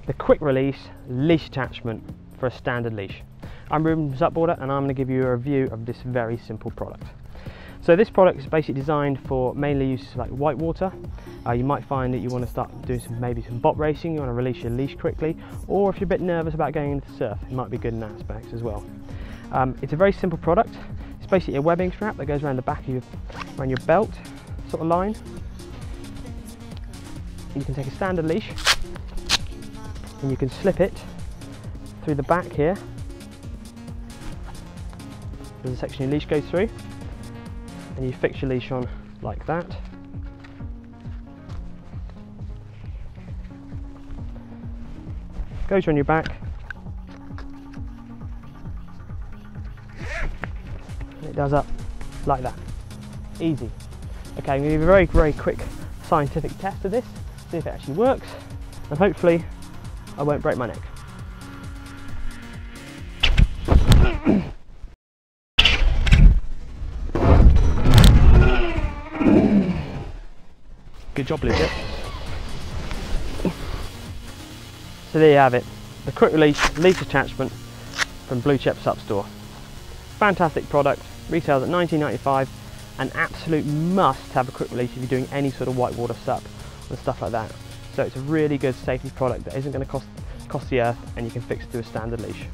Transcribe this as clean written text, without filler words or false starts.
the quick release leash attachment for a standard leash. I'm Ruben from Supboarder, and I'm going to give you a review of this very simple product. So this product is basically designed for mainly use like whitewater. You might find that you want to start doing maybe some bot racing, you want to release your leash quickly, or if you're a bit nervous about going into the surf, it might be good in that aspect as well. It's a very simple product. It's basically a webbing strap that goes around the back of around your belt sort of line. You can take a standard leash and you can slip it through the back here. There's a section your leash goes through, and you fix your leash on like that. Goes around your back, and it does up like that. Easy. Okay, I'm going to give you a very, very quick scientific test of this, see if it actually works, and hopefully I won't break my neck. Good job, legit. So there you have it, the quick release leash attachment from Blue Chip Sup Store. Fantastic product, retails at $19.95, an absolute must have a quick release if you're doing any sort of whitewater sup and stuff like that. So it's a really good safety product that isn't going to cost the earth, and you can fix it to a standard leash.